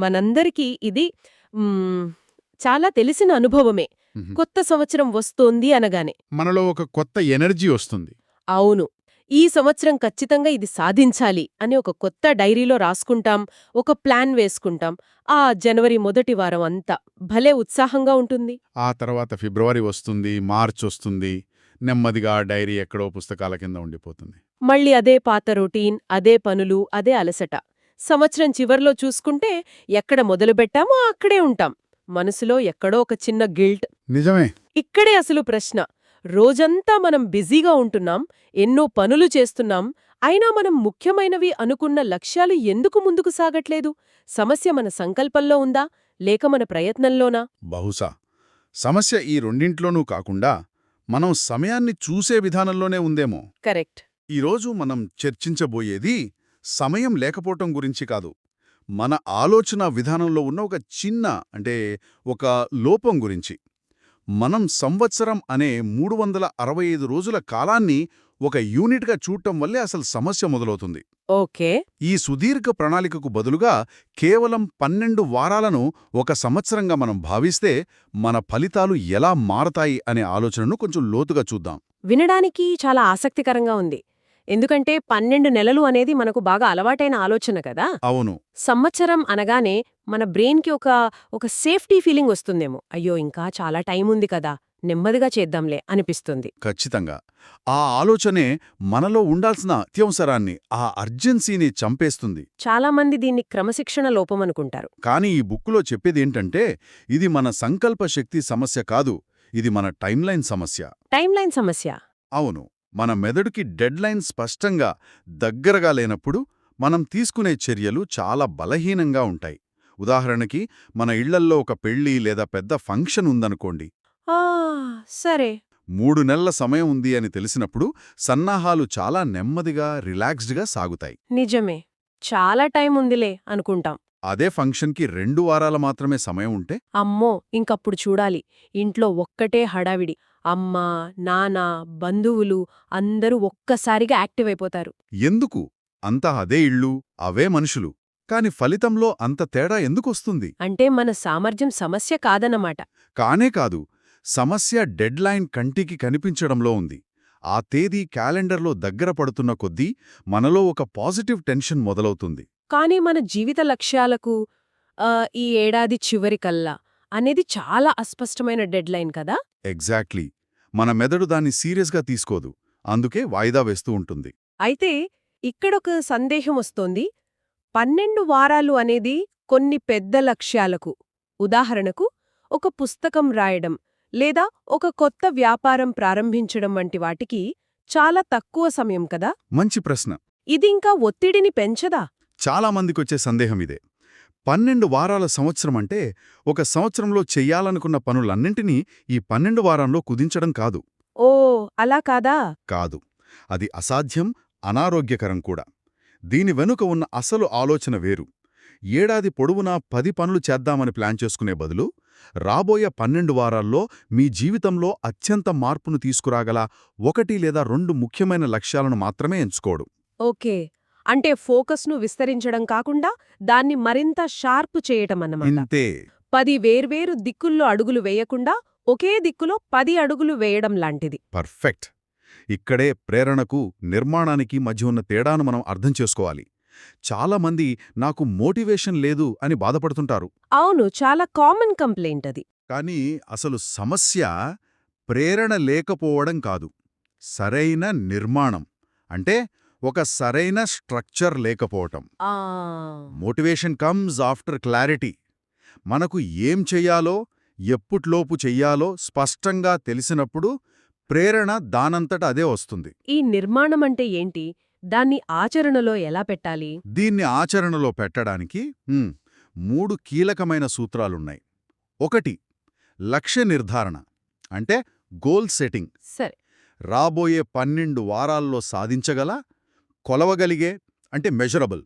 మనందరికీ ఇది మ్మ్, చాలా తెలిసిన అనుభవమే. మ్హూ. కొత్త సంవత్సరం వస్తోంది అనగానే. మనలో ఒక కొత్త ఎనర్జీ వస్తుంది. అవును. ఈ సంవత్సరం ఖచ్చితంగా ఇది సాధించాలి అని ఒక కొత్త డైరీలో రాసుకుంటాం, ఒక ప్లాన్ వేసుకుంటాం. ఆ జనవరి మొదటి వారం అంతా భలే ఉత్సాహంగా ఉంటుంది. ఆ తర్వాత ఫిబ్రవరి వస్తుంది, మార్చ్ వస్తుంది. నెమ్మదిగా ఆ డైరీ ఎక్కడో పుస్తకాల కింద ఉండిపోతుంది. మళ్ళీ అదే పాత రొటీన్, అదే పనులు, అదే అలసట. సంవత్సరం చివర్లో చూసుకుంటే ఎక్కడ మొదలుపెట్టామో అక్కడే ఉంటాం. మనసులో ఎక్కడో ఒక చిన్న గిల్ట్. నిజమే. ఇక్కడే అసలు ప్రశ్న. రోజంతా మనం బిజీగా ఉంటున్నాం, ఎన్నో పనులు చేస్తున్నాం, అయినా మనం ముఖ్యమైనవి అనుకున్న లక్ష్యాలు ఎందుకు ముందుకు సాగట్లేదు? సమస్య మన సంకల్పంలో ఉందా, లేక మన ప్రయత్నంలోనా? బహుశా సమస్య ఈ రెండింట్లోనూ కాకుండా మనం సమయాన్ని చూసే విధానంలోనే ఉందేమో. కరెక్ట్. ఈరోజు మనం చర్చించబోయేది సమయం లేకపోవటం గురించి కాదు, మన ఆలోచన విధానంలో ఉన్న ఒక చిన్న ఒక లోపం గురించి. మనం సంవత్సరం అనే 365 రోజుల కాలాన్ని ఒక యూనిట్గా చూడటం వల్లే అసలు సమస్య మొదలవుతుంది. ఓకే. ఈ సుదీర్ఘ ప్రణాళికకు బదులుగా కేవలం 12 వారాలను ఒక సంవత్సరంగా మనం భావిస్తే మన ఫలితాలు ఎలా మారతాయి అనే ఆలోచనను కొంచెం లోతుగా చూద్దాం. వినడానికి చాలా ఆసక్తికరంగా ఉంది. ఎందుకంటే 12 నెలలు అనేది మనకు బాగా అలవాటైన ఆలోచన కదా. అవును. సంవత్సరం అనగానే మన బ్రెయిన్కి ఒక సేఫ్టీ ఫీలింగ్ వస్తుందేమో. అయ్యో, ఇంకా చాలా టైం ఉంది కదా, నెమ్మదిగా చేద్దాంలే అనిపిస్తుంది. ఖచ్చితంగా. ఆ ఆలోచనే మనలో ఉండాల్సిన అత్యవసరాన్ని, ఆ అర్జెన్సీని చంపేస్తుంది. చాలామంది దీన్ని క్రమశిక్షణ లోపమనుకుంటారు. కానీ ఈ బుక్కులో చెప్పేదేంటంటే, ఇది మన సంకల్ప శక్తి సమస్య కాదు, ఇది మన టైమ్లైన్ సమస్య. టైమ్లైన్ సమస్య. అవును. మన మెదడుకి డెడ్లైన్ స్పష్టంగా దగ్గరగా లేనప్పుడు మనం తీసుకునే చర్యలు చాలా బలహీనంగా ఉంటాయి. ఉదాహరణకి, మన ఇళ్లల్లో ఒక పెళ్లి లేదా పెద్ద ఫంక్షన్ ఉందనుకోండి. ఆ, సరే. 3 నెలల సమయం ఉంది అని తెలిసినప్పుడు సన్నాహాలు చాలా నెమ్మదిగా, రిలాక్స్డ్గా సాగుతాయి. నిజమే. చాలా టైం ఉందిలే అనుకుంటాం. అదే ఫంక్షన్కి 2 వారాల మాత్రమే సమయం ఉంటే అమ్మో, ఇంకప్పుడు చూడాలి. ఇంట్లో ఒక్కటే హడావిడి. అమ్మ, నాన్న, బంధువులు అందరూ ఒక్కసారిగా యాక్టివ్ అయిపోతారు. ఎందుకు? అంతా అదే ఇళ్ళు, అవే మనుషులు. కాని ఫలితంలో అంత తేడా ఎందుకొస్తుంది? అంటే మన సామర్థ్యం సమస్య కాదన్నమాట. కానే కాదు, సమస్య డెడ్లైన్ కంటికి కనిపించడంలో ఉంది. ఆ తేదీ క్యాలెండర్లో దగ్గర పడుతున్న కొద్దీ మనలో ఒక పాజిటివ్ టెన్షన్ మొదలవుతుంది. కానీ మన జీవిత లక్ష్యాలకు ఈ ఏడాది చివరికల్లా అనేది చాలా అస్పష్టమైన డెడ్లైన్ కదా. ఎగ్జాక్ట్లీ. మన మెదడు దాన్ని సీరియస్గా తీసుకోదు, అందుకే వాయిదా వేస్తూ ఉంటుంది. అయితే ఇక్కడొక సందేహం వస్తోంది. 12 వారాలు అనేది కొన్ని పెద్ద లక్ష్యాలకు, ఉదాహరణకు ఒక పుస్తకం రాయడం లేదా ఒక కొత్త వ్యాపారం ప్రారంభించడం వంటి వాటికి చాలా తక్కువ సమయం కదా. మంచి ప్రశ్న. ఇది ఇంకా ఒత్తిడిని పెంచదా? చాలామందికొచ్చే సందేహం ఇదే. 12 వారాల సంవత్సరం అంటే ఒక సంవత్సరంలో చెయ్యాలనుకున్న పనులన్నింటినీ ఈ 12 వారాల్లో కుదించడం కాదు. ఓ, అలా కాదా? కాదు. అది అసాధ్యం, అనారోగ్యకరం కూడా. దీని వెనుక ఉన్న అసలు ఆలోచన వేరు. ఏడాది పొడవునా 10 పనులు చేద్దామని ప్లాన్ చేసుకునే బదులు, రాబోయే 12 వారాల్లో మీ జీవితంలో అత్యంత మార్పును తీసుకురాగల 1 లేదా 2 ముఖ్యమైన లక్ష్యాలను మాత్రమే ఎంచుకోడు. ఓకే. అంటే ఫోకస్ను విస్తరించడం కాకుండా దాన్ని మరింత షార్పు చేయటమన్నమాట. ఇంతే. 10 వేర్వేరు దిక్కుల్లో అడుగులు వేయకుండా ఒకే దిక్కులో 10 అడుగులు వేయడం లాంటిది. పర్ఫెక్ట్. ఇక్కడే ప్రేరణకు, నిర్మాణానికి మధ్య ఉన్న తేడాను మనం అర్థం చేసుకోవాలి. చాలామంది నాకు మోటివేషన్ లేదు అని బాధపడుతుంటారు. అవును, చాలా కామన్ కంప్లైంట్ అది. కానీ అసలు సమస్య ప్రేరణ లేకపోవడం కాదు, సరైన నిర్మాణం. అంటే ఒక సరైన స్ట్రక్చర్ లేకపోవటం. ఆ మోటివేషన్ కమ్స్ ఆఫ్టర్ క్లారిటీ. మనకు ఏం చెయ్యాలో, ఎప్పుట్లోపు చెయ్యాలో స్పష్టంగా తెలిసినప్పుడు ప్రేరణ దానంతట అదే వస్తుంది. ఈ నిర్మాణం అంటే ఏంటి? దాన్ని ఆచరణలో ఎలా పెట్టాలి? దీన్ని ఆచరణలో పెట్టడానికి 3 కీలకమైన సూత్రాలున్నాయి. 1. లక్ష్య నిర్ధారణ, అంటే గోల్ సెట్టింగ్. సరే. రాబోయే 12 వారాల్లో సాధించగల, కొలవగలిగే, అంటే మెజరబుల్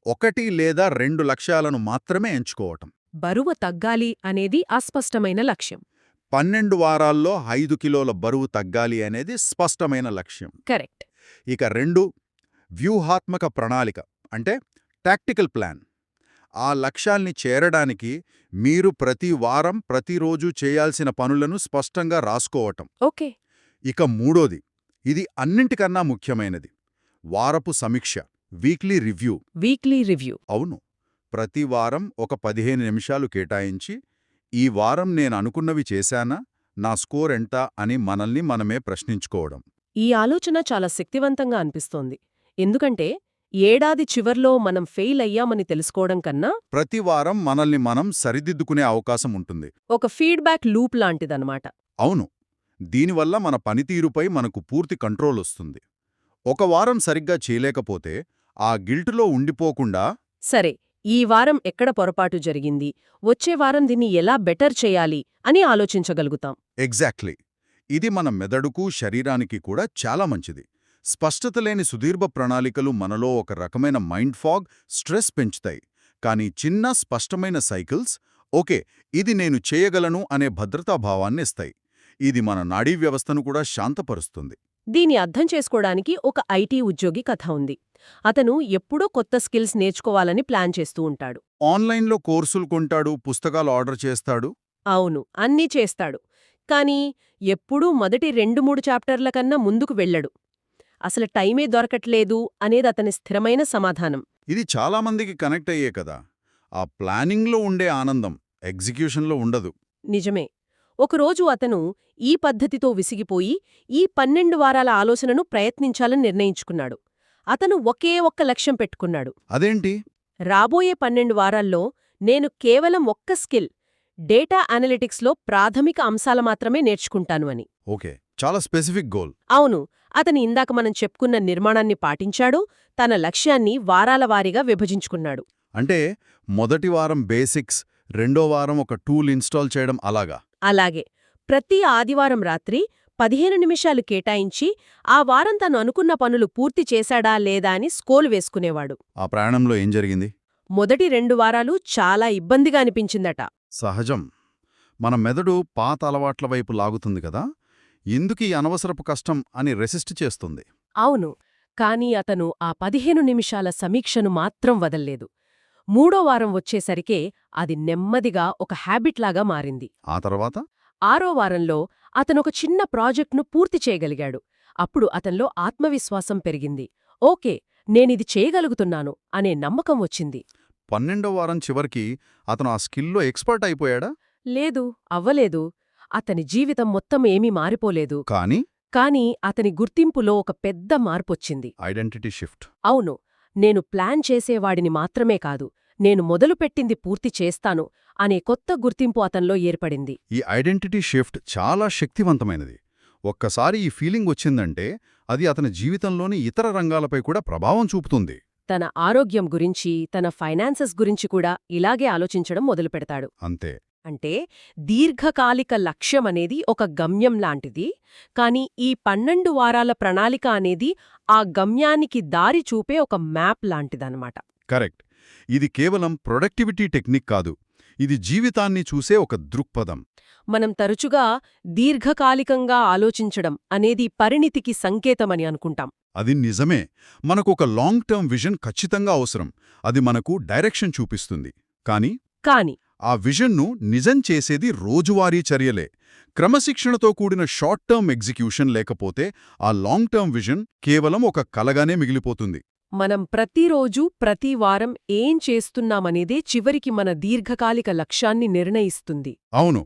1 లేదా 2 లక్ష్యాలను మాత్రమే ఎంచుకోవటం. బరువు తగ్గాలి అనేది అస్పష్టమైన లక్ష్యం. 12 వారాల్లో 5 కిలోల బరువు తగ్గాలి అనేది స్పష్టమైన లక్ష్యం. కరెక్ట్. ఇక 2, వ్యూహాత్మక ప్రణాళిక, అంటే టాక్టికల్ ప్లాన్. ఆ లక్ష్యాల్ని చేరడానికి మీరు ప్రతి వారం ప్రతిరోజు చేయాల్సిన పనులను స్పష్టంగా రాసుకోవటం. ఓకే. ఇక మూడోది, ఇది అన్నింటికన్నా ముఖ్యమైనది, వారపు సమీక్ష, వీక్లీ రివ్యూ. Weekly review. అవును, ప్రతి వారం ఒక 15 నిమిషాలు కేటాయించి, ఈ వారం నేను అనుకున్నవి చేశానా, నా స్కోర్ ఎంత అని మనల్ని మనమే ప్రశ్నించుకోవడం. ఈ ఆలోచన చాలా శక్తివంతంగా అనిపిస్తోంది. ఎందుకంటే ఏడాది చివర్లో మనం ఫెయిల్ అయ్యామని తెలుసుకోవడం కన్నా ప్రతి వారం మనల్ని మనం సరిదిద్దుకునే అవకాశం ఉంటుంది. ఒక ఫీడ్బ్యాక్ లూప్ లాంటిదన్నమాట. అవును, దీనివల్ల మన పనితీరుపై మనకు పూర్తి కంట్రోల్ వస్తుంది. ఒక వారం సరిగ్గా చేయలేకపోతే ఆ గిల్టులో ఉండిపోకుండా, సరే, ఈ వారం ఎక్కడ పొరపాటు జరిగింది, వచ్చే వారం దీన్ని ఎలా బెటర్ చేయాలి అని ఆలోచించగలుగుతాం. ఎగ్జాక్ట్లీ, ఇది మన మెదడుకు శరీరానికి కూడా చాలా మంచిది. స్పష్టత లేని సుదీర్ఘ ప్రణాళికలు మనలో ఒక రకమైన మైండ్ ఫాగ్, స్ట్రెస్ పెంచుతాయి. కానీ చిన్న స్పష్టమైన సైకిల్స్, ఓకే ఇది నేను చేయగలను అనే భద్రతాభావాన్ని ఇస్తాయి. ఇది మన నాడీ వ్యవస్థను కూడా శాంతపరుస్తుంది. దీని అర్థం చేసుకోవడానికి ఒక ఐటీ ఉద్యోగి కథ ఉంది. అతను ఎప్పుడూ కొత్త స్కిల్స్ నేర్చుకోవాలని ప్లాన్ చేస్తూ ఉంటాడు. ఆన్లైన్లో కోర్సులు కొంటాడు, పుస్తకాలు ఆర్డర్ చేస్తాడు. అవును, అన్నీ చేస్తాడు. కానీ ఎప్పుడూ మొదటి 2-3 చాప్టర్ల కన్నా ముందుకు వెళ్ళడు. అసలు టైమే దొరకట్లేదు అనేది అతని స్థిరమైన సమాధానం. ఇది చాలామందికి కనెక్ట్ అయ్యే కదా. ఆ ప్లానింగ్లో ఉండే ఆనందం ఎగ్జిక్యూషన్లో ఉండదు. నిజమే. ఒకరోజు అతను ఈ పద్ధతితో విసిగిపోయి ఈ 12 వారాల ఆలోచనను ప్రయత్నించాలని నిర్ణయించుకున్నాడు. అతను ఒకే ఒక్క లక్ష్యం పెట్టుకున్నాడు. అదేంటి? రాబోయే 12 వారాల్లో నేను కేవలం ఒక్క స్కిల్, డేటా అనలిటిక్స్లో ప్రాథమిక అంశాల మాత్రమే నేర్చుకుంటాను అని. ఓకే, చాలా స్పెసిఫిక్ గోల్. అవును, అతను ఇందాక మనం చెప్పుకున్న నిర్మాణాన్ని పాటించాడు. తన లక్ష్యాన్ని వారాల వారీగా విభజించుకున్నాడు. అంటే మొదటి వారం బేసిక్స్, రెండో వారం ఒక టూల్ ఇన్స్టాల్ చేయడం అలాగా. అలాగే ప్రతి ఆదివారం రాత్రి 15 నిమిషాలు కేటాయించి ఆ వారం తను అనుకున్న పనులు పూర్తి చేశాడా లేదా అని స్కోలు వేసుకునేవాడు. ఆ ప్రయాణంలో ఏం జరిగింది? మొదటి 2 వారాలు చాలా ఇబ్బందిగా అనిపించిందట. సహజం, మన మెదడు పాత అలవాట్ల వైపు లాగుతుంది కదా. ఎందుకీ అనవసరపు కష్టం అని రెసిస్ట్ చేస్తుంది. అవును, కానీ అతను ఆ 15 నిమిషాల సమీక్షను మాత్రం వదల్లేదు. 3వ వారం వచ్చేసరికే అది నెమ్మదిగా ఒక హ్యాబిట్లాగా మారింది. ఆ తర్వాత 6వ వారంలో అతనొక చిన్న ప్రాజెక్ట్ను పూర్తి చేయగలిగాడు. అప్పుడు అతనిలో ఆత్మవిశ్వాసం పెరిగింది. ఓకే, నేనిది చేయగలుగుతున్నాను అనే నమ్మకం వచ్చింది. 12వ వారం చివరికి అతను ఆ స్కిల్లో ఎక్స్పర్ట్ అయిపోయాడా? లేదు, అవ్వలేదు. అతని జీవితం మొత్తం ఏమీ మారిపోలేదు. కానీ అతని గుర్తింపులో ఒక పెద్ద మార్పొచ్చింది. Identity shift. అవును, నేను ప్లాన్ చేసేవాడిని మాత్రమే కాదు, నేను మొదలుపెట్టింది పూర్తి చేస్తాను అనే కొత్త గుర్తింపు అతనిలో ఏర్పడింది. ఈ ఐడెంటిటీ షిఫ్ట్ చాలా శక్తివంతమైనది. ఒక్కసారి ఈ ఫీలింగ్ వచ్చిందంటే అది అతని జీవితంలోని ఇతర రంగాలపై కూడా ప్రభావం చూపుతుంది. తన ఆరోగ్యం గురించి, తన ఫైనాన్సెస్ గురించి కూడా ఇలాగే ఆలోచించడం మొదలుపెడతాడు. అంతే. అంటే దీర్ఘకాలిక లక్ష్యమనేది ఒక గమ్యం లాంటిది, కానీ ఈ 12 వారాల ప్రణాళిక అనేది ఆ గమ్యానికి దారి చూపే ఒక మ్యాప్ లాంటిదన్నమాట. కరెక్ట్. ఇది కేవలం ప్రొడక్టివిటీ టెక్నిక్ కాదు, ఇది జీవితాన్ని చూసే ఒక దృక్పథం. మనం తరచుగా దీర్ఘకాలికంగా ఆలోచించడం అనేది పరిణితికి సంకేతమని అనుకుంటాం. అది నిజమే. మనకొక లాంగ్ టర్మ్ విజన్ ఖచ్చితంగా అవసరం. అది మనకు డైరెక్షన్ చూపిస్తుంది. కానీ ఆ విజన్ను నిజం చేసేది రోజువారీ చర్యలే. క్రమశిక్షణతో కూడిన షార్ట్ టర్మ్ ఎగ్జిక్యూషన్ లేకపోతే ఆ లాంగ్ టర్మ్ విజన్ కేవలం ఒక కలగానే మిగిలిపోతుంది. మనం ప్రతిరోజూ ప్రతి వారం ఏం చేస్తున్నామనేదే చివరికి మన దీర్ఘకాలిక లక్ష్యాన్ని నిర్ణయిస్తుంది. అవును,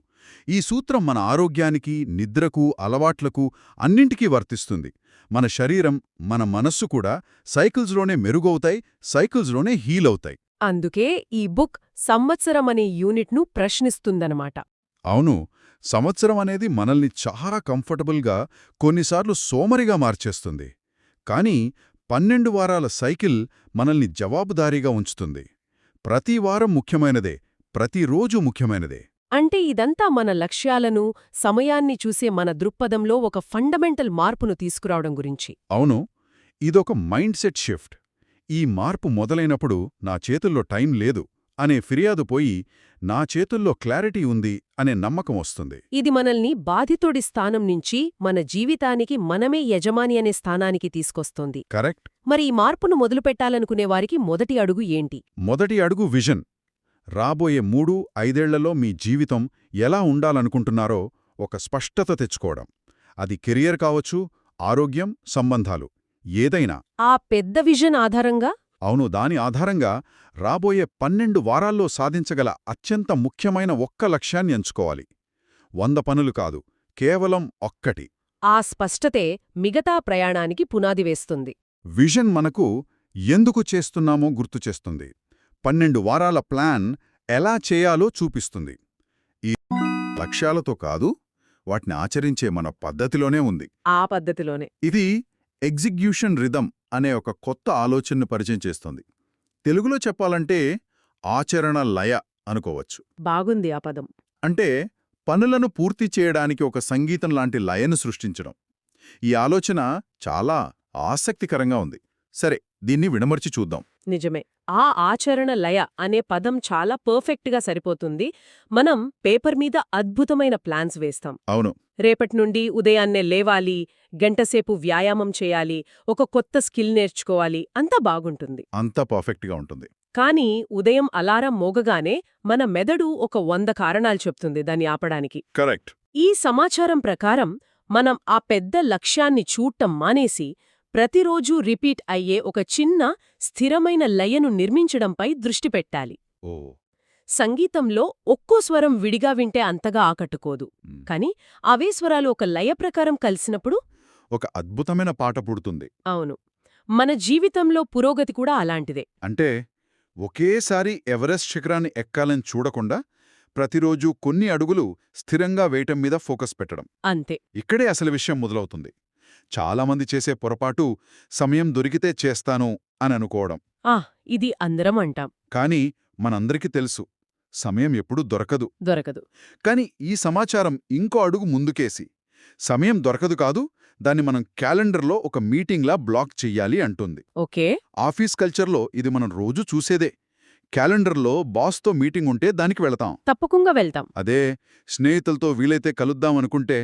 ఈ సూత్రం మన ఆరోగ్యానికి, నిద్రకు, అలవాట్లకు అన్నింటికీ వర్తిస్తుంది. మన శరీరం, మన మనస్సు కూడా సైకిల్స్లోనే మెరుగవుతాయి, సైకిల్స్లోనే హీల్ అవుతాయి. అందుకే ఈ బుక్ సంవత్సరం అనే యూనిట్ను ప్రశ్నిస్తుందన్నమాట. అవును, సంవత్సరం అనేది మనల్ని చాలా కంఫర్టబుల్గా, కొన్నిసార్లు సోమరిగా మార్చేస్తుంది. కానీ 12 వారాల సైకిల్ మనల్ని జవాబుదారీగా ఉంచుతుంది. ప్రతి వారం ముఖ్యమైనదే, ప్రతిరోజు ముఖ్యమైనదే. అంటే ఇదంతా మన లక్ష్యాలను, సమయాన్ని చూసే మన దృక్పథంలో ఒక ఫండమెంటల్ మార్పును తీసుకురావడం గురించి. అవును, ఇదొక మైండ్ సెట్ షిఫ్ట్. ఈ మార్పు మొదలైనప్పుడు నా చేతుల్లో టైం లేదు అనే ఫిర్యాదు పోయి, నా చేతుల్లో క్లారిటీ ఉంది అనే నమ్మకం వస్తుంది. ఇది మనల్ని బాధితుడి స్థానం నుంచి మన జీవితానికి మనమే యజమాని అనే స్థానానికి తీసుకొస్తోంది. కరెక్ట్. మరి ఈ మార్పును మొదలుపెట్టాలనుకునే వారికి మొదటి అడుగు ఏంటి? మొదటి అడుగు విజన్. రాబోయే 3-5 ఏళ్లలో మీ జీవితం ఎలా ఉండాలనుకుంటున్నారో ఒక స్పష్టత తెచ్చుకోవడం. అది కెరియర్ కావచ్చు, ఆరోగ్యం, సంబంధాలు, ఏదైనా. ఆ పెద్ద విజన్ ఆధారంగా అవును, దాని ఆధారంగా రాబోయే 12 వారాల్లో సాధించగల అత్యంత ముఖ్యమైన ఒక్క లక్ష్యాన్ని ఎంచుకోవాలి. 100 పనులు కాదు, కేవలం ఒక్కటి. ఆ స్పష్టతే మిగతా ప్రయాణానికి పునాది వేస్తుంది. విజన్ మనకు ఎందుకు చేస్తున్నామో గుర్తుచేస్తుంది. 12 వారాల ప్లాన్ ఎలా చేయాలో చూపిస్తుంది. ఈ లక్ష్యాలతో కాదు, వాటిని ఆచరించే మన పద్ధతిలోనే ఉంది. ఆ పద్ధతిలోనే. ఇది ఎగ్జిక్యూషన్ రిథమ్ అనే ఒక కొత్త ఆలోచనను పరిచయం చేస్తుంది. తెలుగులో చెప్పాలంటే ఆచరణ లయ అనుకోవచ్చు. బాగుంది ఆ పదం. అంటే పనులను పూర్తి చేయడానికి ఒక సంగీతం లాంటి లయను సృష్టించడం. ఈ ఆలోచన చాలా ఆసక్తికరంగా ఉంది. సరే, దీన్ని విడమర్చి చూద్దాం. నిజమే. ఆ ఆచరణ లయ అనే పదం చాలా పర్ఫెక్ట్గా సరిపోతుంది. మనం పేపర్ మీద అద్భుతమైన ప్లాన్స్ వేస్తాం. అవును, రేపటి నుండి ఉదయాన్నే లేవాలి, గంటసేపు వ్యాయామం చేయాలి, ఒక కొత్త స్కిల్ నేర్చుకోవాలి, అంతా బాగుంటుంది. అంతా పర్ఫెక్ట్గా ఉంటుంది. కానీ ఉదయం అలారం మోగగానే మన మెదడు ఒక 100 కారణాలు చెప్తుంది దాన్ని ఆపడానికి. కరెక్ట్. ఈ సమాచారం ప్రకారం మనం ఆ పెద్ద లక్ష్యాన్ని చూడటం మానేసి ప్రతిరోజూ రిపీట్ అయ్యే ఒక చిన్న, స్థిరమైన లయను నిర్మించడంపై దృష్టి పెట్టాలి. ఓ. సంగీతంలో ఒక్కో స్వరం విడిగా వింటే అంతగా ఆకట్టుకోదు. కాని అవే స్వరాలు ఒక లయ ప్రకారం కలిసినప్పుడు ఒక అద్భుతమైన పాట పుడుతుంది. అవును. మన జీవితంలో పురోగతి కూడా అలాంటిదే. అంటే ఒకేసారి ఎవరెస్ట్ శిఖరాన్ని ఎక్కాలని చూడకుండా ప్రతిరోజూ కొన్ని అడుగులు స్థిరంగా వేయటం మీద ఫోకస్ పెట్టడం. అంతే. ఇక్కడే అసలు విషయం మొదలవుతుంది. చాలామంది చేసే పొరపాటు సమయం దొరికితే చేస్తాను అని అనుకోవడం. ఇది అందరం అంటాం. కానీ మనందరికీ తెలుసు, సమయం ఎప్పుడూ దొరకదు. కాని ఈ సమాచారం ఇంకో అడుగు ముందుకేసి సమయం దొరకదు కాదు, దాన్ని మనం క్యాలెండర్లో ఒక మీటింగ్లా బ్లాక్ చెయ్యాలి అంటుంది. ఓకే. ఆఫీస్ కల్చర్లో ఇది మనం రోజూ చూసేదే. క్యాలెండర్లో బాస్తో మీటింగ్ ఉంటే దానికి వెళతాం. తప్పకుండా వెళ్తాం. అదే స్నేహితులతో వీలైతే కలుద్దామనుకుంటే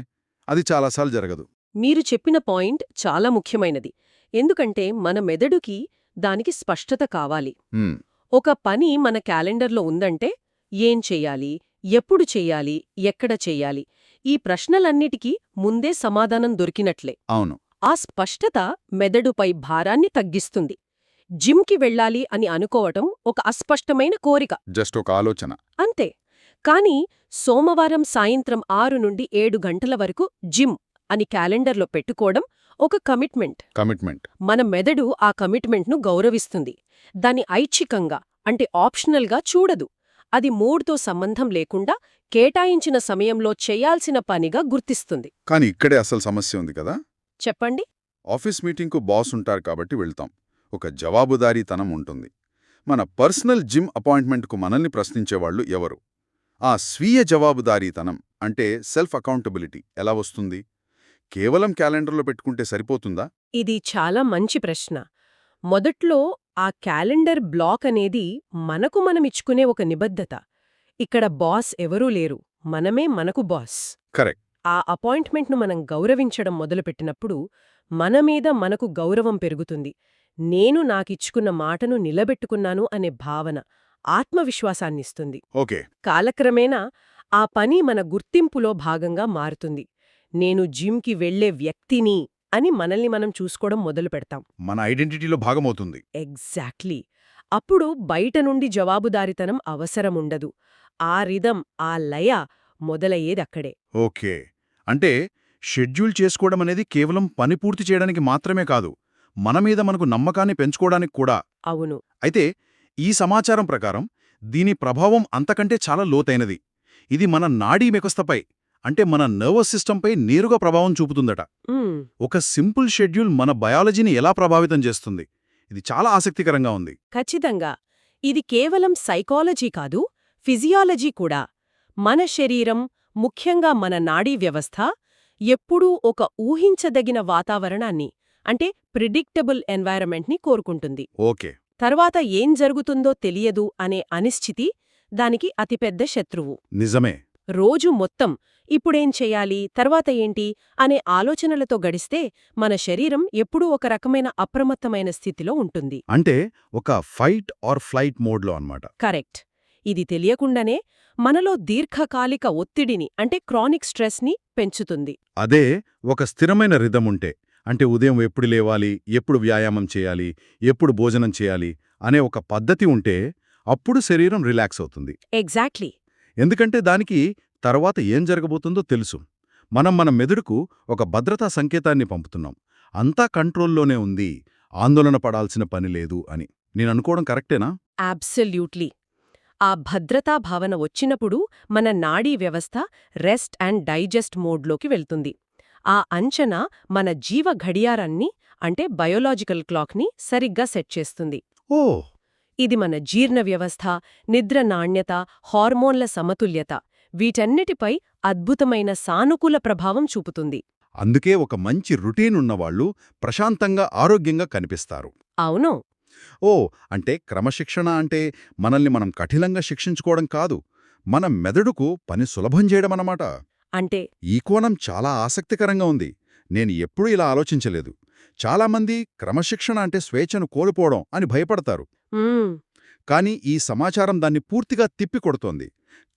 అది చాలాసార్లు జరగదు. మీరు చెప్పిన పాయింట్ చాలా ముఖ్యమైనది. ఎందుకంటే మన మెదడుకి దానికి స్పష్టత కావాలి. ఒక పని మన క్యాలెండర్లో ఉందంటే ఏం చెయ్యాలి, ఎప్పుడు చెయ్యాలి, ఎక్కడ చెయ్యాలి, ఈ ప్రశ్నలన్నిటికీ ముందే సమాధానం దొరికినట్లే. అవును. ఆ స్పష్టత మెదడుపై భారాన్ని తగ్గిస్తుంది. జిమ్కి వెళ్ళాలి అని అనుకోవటం ఒక అస్పష్టమైన కోరిక. జస్ట్ ఒక ఆలోచన అంతే. కాని సోమవారం సాయంత్రం 6 నుండి 7 గంటల వరకు జిమ్ అని క్యాలెండర్లో పెట్టుకోవడం ఒక కమిట్మెంట్. మన మెదడు ఆ కమిట్మెంట్ను గౌరవిస్తుంది. దాన్ని ఐచ్ఛికంగా అంటే ఆప్షనల్గా చూడదు. అది మూడ్తో సంబంధం లేకుండా కేటాయించిన సమయంలో చేయాల్సిన పనిగా గుర్తిస్తుంది. కాని ఇక్కడే అసలు సమస్య ఉంది కదా. చెప్పండి. ఆఫీస్ మీటింగ్కు బాస్ ఉంటారు కాబట్టి వెళ్తాం. ఒక జవాబుదారీతనం ఉంటుంది. మన పర్సనల్ జిమ్ అపాయింట్మెంట్కు మనల్ని ప్రశ్నించేవాళ్లు ఎవరు? ఆ స్వీయ జవాబుదారీతనం అంటే సెల్ఫ్ అకౌంటబిలిటీ ఎలా వస్తుంది? కేవలం క్యాలెండర్లో పెట్టుకుంటే సరిపోతుందా? ఇది చాలా మంచి ప్రశ్న. మొదట్లో ఆ క్యాలెండర్ బ్లాక్ అనేది మనకు మనమిచ్చుకునే ఒక నిబద్ధత. ఇక్కడ బాస్ ఎవరూ లేరు, మనమే మనకు బాస్. కరెక్ట్. ఆ అపాయింట్మెంట్ను మనం గౌరవించడం మొదలుపెట్టినప్పుడు మన మీద మనకు గౌరవం పెరుగుతుంది. నేను నాకిచ్చుకున్న మాటను నిలబెట్టుకున్నాను అనే భావన ఆత్మవిశ్వాసాన్నిస్తుంది. ఓకే. కాలక్రమేణా ఆ పని మన గుర్తింపులో భాగంగా మారుతుంది. నేను జిమ్కి వెళ్లే వ్యక్తిని అని మనల్ని మనం చూసుకోవడం మొదలుపెడతాం. మన ఐడెంటిటీలో భాగమవుతుంది. ఎగ్జాక్ట్లీ. అప్పుడు బయట నుండి జవాబుదారితనం అవసరముండదు. ఆ రిథమ్, ఆ లయ మొదలయ్యేదక్కడే. ఓకే. అంటే షెడ్యూల్ చేసుకోవడం అనేది కేవలం పని పూర్తి చేయడానికి మాత్రమే కాదు, మన మీద మనకు నమ్మకాన్ని పెంచుకోవడానికి కూడా. అవును. అయితే ఈ సమాచారం ప్రకారం దీని ప్రభావం అంతకంటే చాలా లోతైనది. ఇది మన నాడీ వ్యవస్థపై అంటే మన నర్వస్ సిస్టంపై నేరుగా ప్రభావం చూపుతుందట. ఒక సింపుల్ షెడ్యూల్ మన బయాలజీని ఎలా ప్రభావితం చేస్తుంది? ఇది చాలా ఆసక్తికరంగా ఉంది. ఖచ్చితంగా. ఇది కేవలం సైకాలజీ కాదు, ఫిజియాలజీ కూడా. మన శరీరం, ముఖ్యంగా మన నాడీ వ్యవస్థ ఎప్పుడూ ఒక ఊహించదగిన వాతావరణాన్ని అంటే ప్రిడిక్టబుల్ ఎన్వైరన్మెంట్ని కోరుకుంటుంది. ఓకే. తర్వాత ఏం జరుగుతుందో తెలియదు అనే అనిశ్చితి దానికి అతిపెద్ద శత్రువు. నిజమే. రోజు మొత్తం ఇప్పుడేం చెయ్యాలి, తర్వాత ఏంటి అనే ఆలోచనలతో గడిస్తే మన శరీరం ఎప్పుడూ ఒక రకమైన అప్రమత్తమైన స్థితిలో ఉంటుంది. అంటే ఒక ఫైట్ ఆర్ ఫ్లైట్ మోడ్లో అన్నమాట. కరెక్ట్. ఇది తెలియకుండానే మనలో దీర్ఘకాలిక ఒత్తిడిని అంటే క్రానిక్ స్ట్రెస్ని పెంచుతుంది. అదే ఒక స్థిరమైన రిథముంటే, అంటే ఉదయం ఎప్పుడు లేవాలి, ఎప్పుడు వ్యాయామం చేయాలి, ఎప్పుడు భోజనం చేయాలి అనే ఒక పద్ధతి ఉంటే అప్పుడు శరీరం రిలాక్స్ అవుతుంది. ఎగ్జాక్ట్లీ. ఎందుకంటే దానికి తర్వాత ఏం జరగబోతుందో తెలుసు. మన మెదడుకు ఒక భద్రతా సంకేతాన్ని పంపుతున్నాం. అంతా కంట్రోల్లోనే ఉంది, ఆందోళన పడాల్సిన పని లేదు అని. నేననుకోవడం కరెక్టేనా? అబ్సల్యూట్లీ. ఆ భద్రతా భావన వచ్చినప్పుడు మన నాడీ వ్యవస్థ రెస్ట్ అండ్ డైజెస్ట్ మోడ్లోకి వెళ్తుంది. ఆ అంచనా మన జీవ ఘడియారాన్ని అంటే బయోలాజికల్ క్లాక్ని సరిగ్గా సెట్ చేస్తుంది. ఓ, ఇది మన జీర్ణ వ్యవస్థ, నిద్ర నాణ్యత, హార్మోన్ల సమతుల్యత వీటన్నిటిపై అద్భుతమైన సానుకూల ప్రభావం చూపుతుంది. అందుకే ఒక మంచి రొటీన్ ఉన్నవాళ్లు ప్రశాంతంగా ఆరోగ్యంగా కనిపిస్తారు. అవును. ఓ, అంటే క్రమశిక్షణ అంటే మనల్ని మనం కఠినంగా శిక్షించుకోవడం కాదు, మన మెదడుకు పని సులభం చేయడమన్నమాట. అంటే ఈ కోణం చాలా ఆసక్తికరంగా ఉంది. నేను ఎప్పుడూ ఇలా ఆలోచించలేదు. చాలామంది క్రమశిక్షణ అంటే స్వేచ్ఛను కోల్పోవడం అని భయపడతారు. మ్మ్, కానీ ఈ సమాచారం దాన్ని పూర్తిగా తిప్పికొడుతోంది.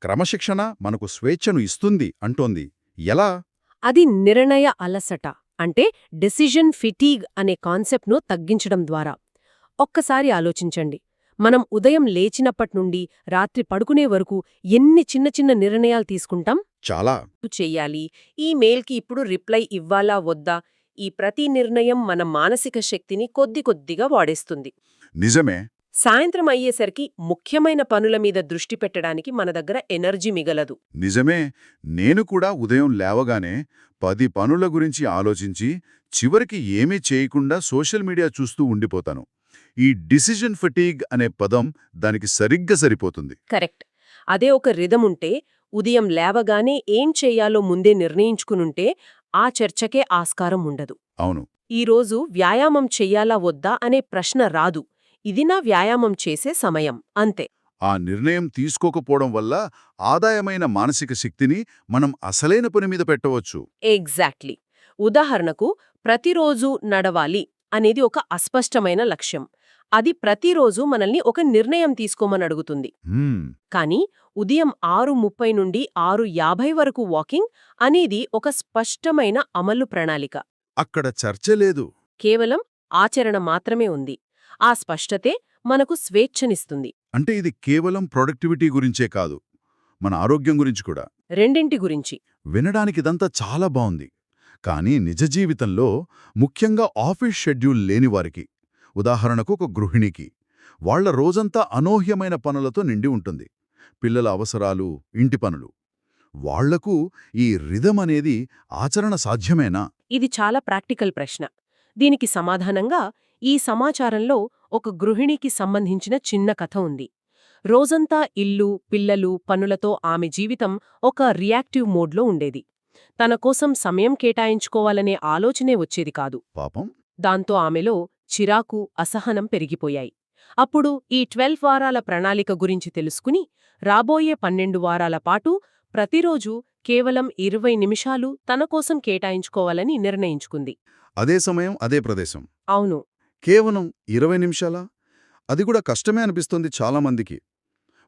క్రమశిక్షణ మనకు స్వేచ్ఛను ఇస్తుంది అంటోంది. ఎలా? అది నిర్ణయ అలసట అంటే డెసిజన్ ఫిటీగ్ అనే కాన్సెప్ట్ను తగ్గించడం ద్వారా. ఒక్కసారి ఆలోచించండి, మనం ఉదయం లేచినప్పట్నుండి రాత్రి పడుకునే వరకు ఎన్ని చిన్న చిన్న నిర్ణయాలు తీసుకుంటాం. చాలా. చెయ్యాలి, ఈ మెయిల్కి ఇప్పుడు రిప్లై ఇవ్వాలా వద్దా, ఈ ప్రతి నిర్ణయం మన మానసిక శక్తిని కొద్ది కొద్దిగా వాడేస్తుంది. నిజమే. సాయంత్రం అయ్యేసరికి ముఖ్యమైన పనుల మీద దృష్టి పెట్టడానికి మన దగ్గర ఎనర్జీ మిగలదు. నిజమే. నేను కూడా ఉదయం లేవగానే 10 పనుల గురించి ఆలోచించి చివరికి ఏమీ చేయకుండా సోషల్ మీడియా చూస్తూ ఉండిపోతాను. ఈ డిసిజన్ ఫటీగ్ అనే పదం దానికి సరిగ్గా సరిపోతుంది. కరెక్ట్. అదే ఒక రిథముంటే, ఉదయం లేవగానే ఏం చెయ్యాలో ముందే నిర్ణయించుకునుంటే ఆ చర్చకే ఆస్కారం ఉండదు. అవును. ఈరోజు వ్యాయామం చెయ్యాలా వద్దా అనే ప్రశ్న రాదు. ఇది నా వ్యాయామం చేసే సమయం అంతే. ఆ నిర్ణయం తీసుకోకపోవడం వల్ల ఆదాయమైన మానసిక శక్తిని మనం అసలైన పని మీద పెట్టవచ్చు. ఎగ్జాక్ట్లీ. ఉదాహరణకు ప్రతిరోజు నడవాలి అనేది ఒక అస్పష్టమైన లక్ష్యం. అది ప్రతిరోజు మనల్ని ఒక నిర్ణయం తీసుకోమని అడుగుతుంది. కానీ ఉదయం 6:30 నుండి 6:50 వరకు వాకింగ్ అనేది ఒక స్పష్టమైన అమలు ప్రణాళిక. అక్కడ చర్చ లేదు. కేవలం ఆచరణ మాత్రమే ఉంది. ఆ స్పష్టతే మనకు స్వేచ్ఛనిస్తుంది. అంటే ఇది కేవలం ప్రొడక్టివిటీ గురించే కాదు, మన ఆరోగ్యం గురించి కూడా. రెండింటి గురించి. వినడానికిదంతా చాలా బావుంది. కానీ నిజ జీవితంలో, ముఖ్యంగా ఆఫీస్ షెడ్యూల్ లేనివారికి, ఉదాహరణకు ఒక గృహిణికి, వాళ్ల రోజంతా అనూహ్యమైన పనులతో నిండి ఉంటుంది. పిల్లల అవసరాలు, ఇంటి పనులు. వాళ్లకు ఈ రిథమ్ అనేది ఆచరణ సాధ్యమేనా? ఇది చాలా ప్రాక్టికల్ ప్రశ్న. దీనికి సమాధానంగా ఈ సమాచారంలో ఒక గృహిణికి సంబంధించిన చిన్న కథ ఉంది. రోజంతా ఇల్లు, పిల్లలు, పనులతో ఆమె జీవితం ఒక రియాక్టివ్ మోడ్లో ఉండేది. తన కోసం సమయం కేటాయించుకోవాలనే ఆలోచనే వచ్చేది కాదు. పాపం. దాంతో ఆమెలో చిరాకు, అసహనం పెరిగిపోయాయి. అప్పుడు ఈ 12 వారాల ప్రణాళిక గురించి తెలుసుకుని రాబోయే 12 వారాల పాటు ప్రతిరోజూ కేవలం 20 నిమిషాలు తన కోసం కేటాయించుకోవాలని నిర్ణయించుకుంది. అదే సమయం, అదే ప్రదేశం. అవును. కేవలం 20 నిమిషాలా? అది కూడా కష్టమే అనిపిస్తుంది చాలామందికి.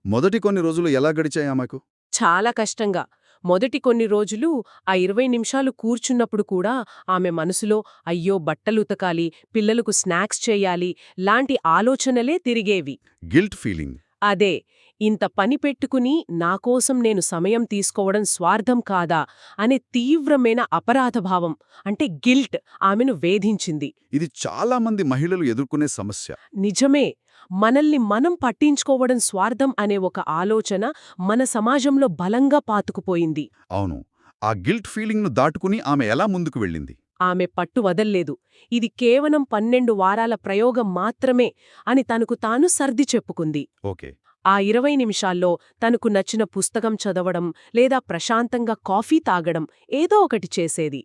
మొదటి కొన్ని రోజులు ఎలా గడిచాయి ఆమెకు? చాలా కష్టంగా. మొదటి కొన్ని రోజులు ఆ 20 నిమిషాలు కూర్చున్నప్పుడు కూడా ఆమె మనసులో అయ్యో బట్టలు ఉతకాలి, పిల్లలకు స్నాక్స్ చెయ్యాలి లాంటి ఆలోచనలే తిరిగేవి. Guilt feeling. అదే, ఇంత పని పెట్టుకుని నాకోసం నేను సమయం తీసుకోవడం స్వార్థం కాదా అనే తీవ్రమైన అపరాధభావం అంటే గిల్ట్ ఆమెను వేధించింది. ఇది చాలామంది మహిళలు ఎదుర్కొనే సమస్య. నిజమే. మనల్ని మనం పట్టించుకోవడం స్వార్థం అనే ఒక ఆలోచన మన సమాజంలో బలంగా పాతుకుపోయింది. అవును. ఆ గిల్ట్ ఫీలింగ్ను దాటుకుని ఆమె ఎలా ముందుకు వెళ్ళింది? ఆమె పట్టు వదల్లేదు. ఇది కేవలం 12 వారాల ప్రయోగం మాత్రమే అని తనకు తాను సర్ది చెప్పుకుంది. ఓకే. ఆ 20 నిమిషాల్లో తనకు నచ్చిన పుస్తకం చదవడం లేదా ప్రశాంతంగా కాఫీ తాగడం ఏదో ఒకటి చేసేది.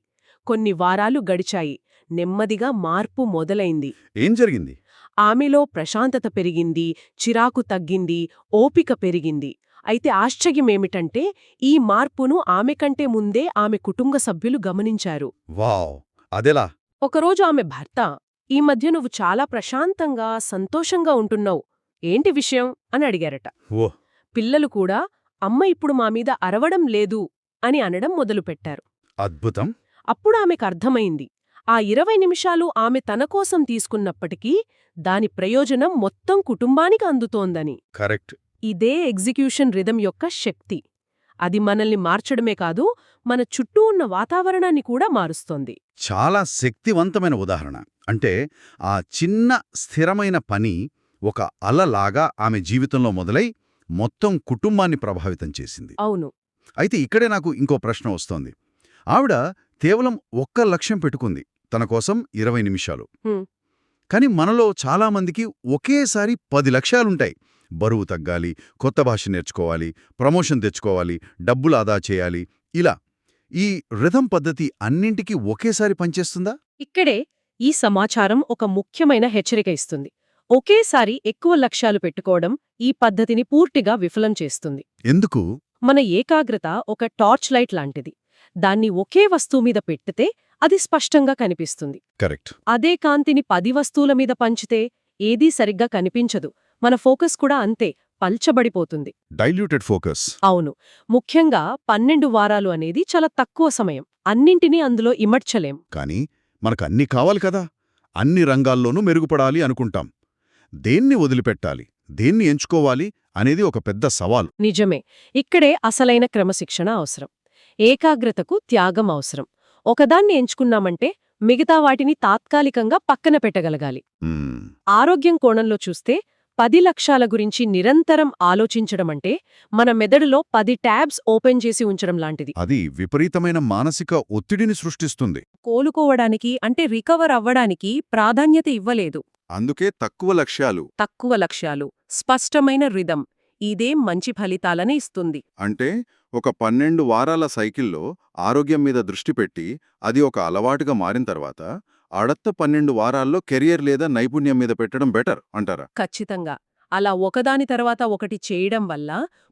కొన్ని వారాలు గడిచాయి. నెమ్మదిగా మార్పు మొదలైంది. ఏం జరిగింది? ఆమెలో ప్రశాంతత పెరిగింది, చిరాకు తగ్గింది, ఓపిక పెరిగింది. అయితే ఆశ్చర్యమేమిటంటే ఈ మార్పును ఆమె కంటే ముందే ఆమె కుటుంబ సభ్యులు గమనించారు. వావ్, అదెలా? ఒకరోజు ఆమె భర్త, ఈ మధ్య నువ్వు చాలా ప్రశాంతంగా, సంతోషంగా ఉంటున్నావు, ఏంటి విషయం అని అడిగారట. ఓ. పిల్లలు కూడా అమ్మ ఇప్పుడు మా మీద అరవడం లేదు అని అనడం మొదలుపెట్టారు. అద్భుతం. అప్పుడు ఆమెకర్థమైంది, ఆ 20 నిమిషాలు ఆమె తనకోసం తీసుకున్నప్పటికీ దాని ప్రయోజనం మొత్తం కుటుంబానికి అందుతోందని. కరెక్ట్. ఇదే ఎగ్జిక్యూషన్ రిథం యొక్క శక్తి. అది మనల్ని మార్చడమే కాదు, మన చుట్టూ ఉన్న వాతావరణాన్ని కూడా మారుస్తోంది. చాలా శక్తివంతమైన ఉదాహరణ. అంటే ఆ చిన్న స్థిరమైన పని ఒక అలలాగా ఆమె జీవితంలో మొదలై మొత్తం కుటుంబాన్ని ప్రభావితం చేసింది. అవును. అయితే ఇక్కడే నాకు ఇంకో ప్రశ్న వస్తోంది. ఆవిడ కేవలం ఒక్క లక్ష్యం పెట్టుకుంది, తన కోసం 20 నిమిషాలు. హ్మ్. కాని మనలో చాలామందికి ఒకేసారి 10 లక్ష్యాలుంటాయి. బరువు తగ్గాలి, కొత్త భాష నేర్చుకోవాలి, ప్రమోషన్ తెచ్చుకోవాలి, డబ్బులు ఆదా చేయాలి. ఇలా ఈ రిథం పద్ధతి అన్నింటికీ ఒకేసారి పనిచేస్తుందా? ఇక్కడే ఈ సమాచారం ఒక ముఖ్యమైన హెచ్చరిక ఇస్తుంది. ఒకేసారి ఎక్కువ లక్ష్యాలు పెట్టుకోవడం ఈ పద్ధతిని పూర్తిగా విఫలం చేస్తుంది. ఎందుకు? మన ఏకాగ్రత ఒక టార్చ్ లైట్ లాంటిది. దాన్ని ఒకే వస్తువు మీద పెట్టితే అది స్పష్టంగా కనిపిస్తుంది. కరెక్ట్. అదే కాంతిని 10 వస్తువుల మీద పంచితే ఏదీ సరిగ్గా కనిపించదు. మన ఫోకస్ కూడా అంతే పల్చబడిపోతుంది. Diluted focus. అవును. ముఖ్యంగా 12 వారాలు అనేది చాలా తక్కువ సమయం. అన్నింటినీ అందులో ఇమడ్చలేం. కానీ మనకన్నీ కావాలి కదా, అన్ని రంగాల్లోనూ మెరుగుపడాలి అనుకుంటాం. దేన్ని వదిలిపెట్టాలి, దేన్ని ఎంచుకోవాలి అనేది ఒక పెద్ద సవాలు. నిజమే. ఇక్కడే అసలైన క్రమశిక్షణ అవసరం. ఏకాగ్రతకు త్యాగం అవసరం. ఒకదాన్ని ఎంచుకున్నామంటే మిగతా వాటిని తాత్కాలికంగా పక్కన పెట్టగలగాలి. ఆరోగ్యం కోణంలో చూస్తే 10 లక్ష్యాల గురించి నిరంతరం ఆలోచించడమంటే మన మెదడులో 10 ట్యాబ్స్ ఓపెన్ చేసి ఉంచడం లాంటిది. అది విపరీతమైన మానసిక ఒత్తిడిని సృష్టిస్తుంది. కోలుకోవడానికి అంటే రికవర్ అవ్వడానికి ప్రాధాన్యత ఇవ్వలేదు. అందుకే తక్కువ లక్ష్యాలు, స్పష్టమైన రిథం ఇదే మంచి ఫలితాలని ఇస్తుంది. అంటే ఒక 12 వారాల సైకిల్లో ఆరోగ్యం మీద దృష్టి పెట్టి అది ఒక అలవాటుగా మారిన తర్వాత అడత్త 12 వారాల్లో కెరియర్ లేదా నైపుణ్యం మీద పెట్టడం బెటర్ అంటారా? ఖచ్చితంగా. అలా ఒకదాని తర్వాత ఒకటి చేయడం వల్ల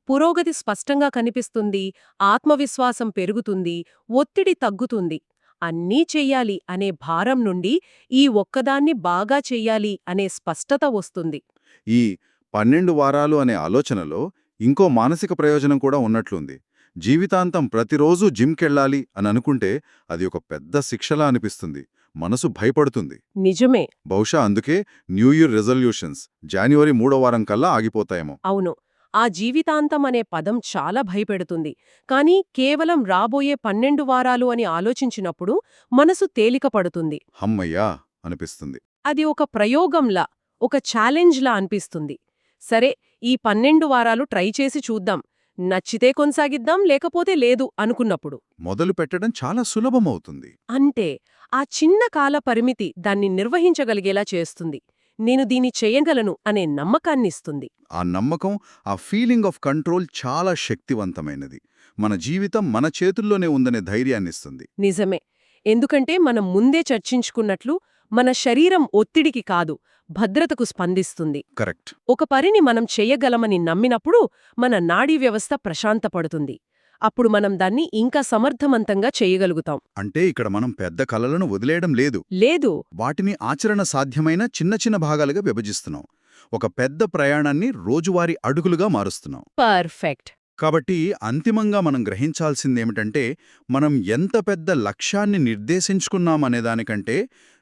పురోగతి స్పష్టంగా కనిపిస్తుంది, ఆత్మవిశ్వాసం పెరుగుతుంది, ఒత్తిడి తగ్గుతుంది. అన్నీ చెయ్యాలి అనే భారం నుండి ఈ ఒక్కదాన్ని బాగా చెయ్యాలి అనే స్పష్టత వస్తుంది. ఈ 12 వారాలు అనే ఆలోచనలో ఇంకో మానసిక ప్రయోజనం కూడా ఉన్నట్లుంది. జీవితాంతం ప్రతిరోజూ జిమ్కెళ్ళాలి అని అనుకుంటే అది ఒక పెద్ద శిక్షలా అనిపిస్తుంది. మనసు భయపడుతుంది. నిజమే. బహుశా అందుకే న్యూ ఇయర్ రెజల్యూషన్స్ జాన్యువరి 3వ వారం కల్లా ఆగిపోతాయేమో. అవును. ఆ జీవితాంతం అనే పదం చాలా భయపెడుతుంది. కానీ కేవలం రాబోయే 12 వారాలు అని ఆలోచించినప్పుడు మనసు తేలిక పడుతుంది. హమ్మయ్యా అనిపిస్తుంది. అది ఒక ప్రయోగంలా, ఒక ఛాలెంజ్లా అనిపిస్తుంది. సరే, ఈ 12 వారాలు ట్రై చేసి చూద్దాం, నచ్చితే కొనసాగిద్దాం, లేకపోతే లేదు అనుకున్నప్పుడు మొదలు పెట్టడం చాలా సులభమవుతుంది. అంటే ఆ చిన్న కాల పరిమితి దాన్ని నిర్వహించగలిగేలా చేస్తుంది. నేను దీన్ని చేయగలను అనే నమ్మకాన్నిస్తుంది. ఆ నమ్మకం, ఆ ఫీలింగ్ ఆఫ్ కంట్రోల్ చాలా శక్తివంతమైనది. మన జీవితం మన చేతుల్లోనే ఉందనే ధైర్యాన్నిస్తుంది. నిజమే. ఎందుకంటే మనం ముందే చర్చించుకున్నట్లు మన శరీరం ఒత్తిడికి కాదు, భద్రతకు స్పందిస్తుంది. కరెక్ట్. ఒక పనిని మనం చెయ్యగలమని నమ్మినప్పుడు మన నాడీ వ్యవస్థ ప్రశాంతపడుతుంది. అప్పుడు మనం దాన్ని ఇంకా సమర్థవంతంగా చేయగలుగుతాం. అంటే ఇక్కడ మనం పెద్ద కలలను వదిలేయడం లేదు. లేదు. వాటిని ఆచరణ సాధ్యమైన చిన్న చిన్న భాగాలుగా విభజిస్తున్నాం. ఒక పెద్ద ప్రయాణాన్ని రోజువారీ అడుగులుగా మారుస్తున్నాం. పర్ఫెక్ట్. కాబట్టి అంతిమంగా మనం గ్రహించాల్సిందేమిటంటే, మనం ఎంత పెద్ద లక్ష్యాన్ని నిర్దేశించుకున్నామనేదానికంటే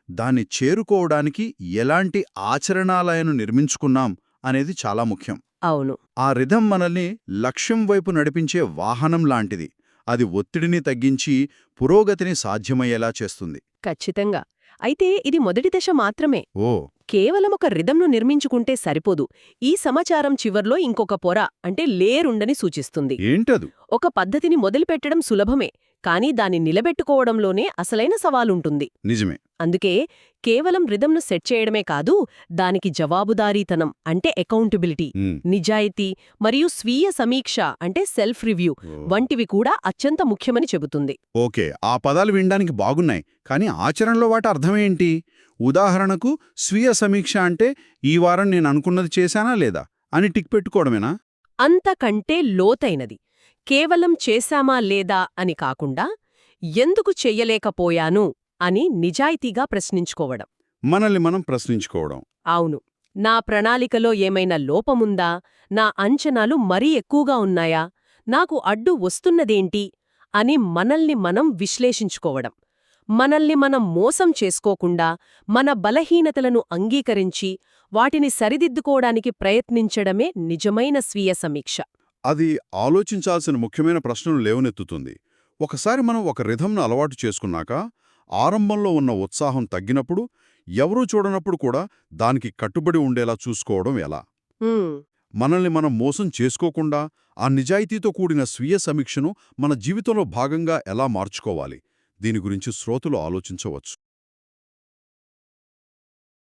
దాన్ని చేరుకోవడానికి ఎలాంటి ఆచరణాలయను నిర్మించుకున్నాం అనేది చాలా ముఖ్యం. అవును. ఆ రిథం మనల్ని లక్ష్యం వైపు నడిపించే వాహనం లాంటిది. అది ఒత్తిడిని తగ్గించి పురోగతిని సాధ్యమయ్యేలా చేస్తుంది. ఖచ్చితంగా. అయితే ఇది మొదటి దశ మాత్రమే. ఓ. కేవలం ఒక రిథంను నిర్మించుకుంటే సరిపోదు. ఈ సమాచారం చివర్లో ఇంకొక పొర అంటే లేయర్ ఉందని సూచిస్తుంది. ఏంటదు? ఒక పద్ధతిని మొదలుపెట్టడం సులభమే, కానీ దాన్ని నిలబెట్టుకోవడంలోనే అసలైన సవాలుంటుంది. నిజమే. అందుకే కేవలం రిథంను సెట్ చేయడమే కాదు, దానికి జవాబుదారీతనం అంటే అకౌంటబిలిటీ, నిజాయితీ మరియు స్వీయ సమీక్ష అంటే సెల్ఫ్ రివ్యూ వంటివి కూడా అత్యంత ముఖ్యమని చెబుతుంది. ఓకే, ఆ పదాలు వినడానికి బాగున్నాయి, కానీ ఆచరణలో వాటి అర్థమేంటి? ఉదాహరణకు స్వీయ సమీక్ష అంటే ఈ వారం నేను అనుకున్నది చేశానా లేదా అని టిక్ పెట్టుకోవడమేనా? అంతకంటే లోతైనది. కేవలం చేశామా లేదా అని కాకుండా ఎందుకు చెయ్యలేకపోయాను అని నిజాయితీగా ప్రశ్నించుకోవడం. మనల్ని మనం ప్రశ్నించుకోవడం. అవును. నా ప్రణాళికలో ఏమైనా లోపముందా? నా అంచనాలు మరీ ఎక్కువగా ఉన్నాయా? నాకు అడ్డు వస్తున్నదేంటి? అని మనల్ని మనం విశ్లేషించుకోవడం. మనల్ని మనం మోసం చేసుకోకుండా, మన బలహీనతలను అంగీకరించి, వాటిని సరిదిద్దుకోవడానికి ప్రయత్నించడమే నిజమైన స్వీయ సమీక్ష. అది ఆలోచించాల్సిన ముఖ్యమైన ప్రశ్నలు లేవనెత్తుతుంది. ఒకసారి మనం ఒక రిథంను అలవాటు చేసుకున్నాక, ఆరంభంలో ఉన్న ఉత్సాహం తగ్గినప్పుడు, ఎవరూ చూడనప్పుడు కూడా దానికి కట్టుబడి ఉండేలా చూసుకోవడం ఎలా? హ్మ్. మనల్ని మనం మోసం చేసుకోకుండా, ఆ నిజాయితీతో కూడిన స్వీయ సమీక్షను మన జీవితంలో భాగంగా ఎలా మార్చుకోవాలి? దీని గురించి శ్రోతలు ఆలోచించవచ్చు.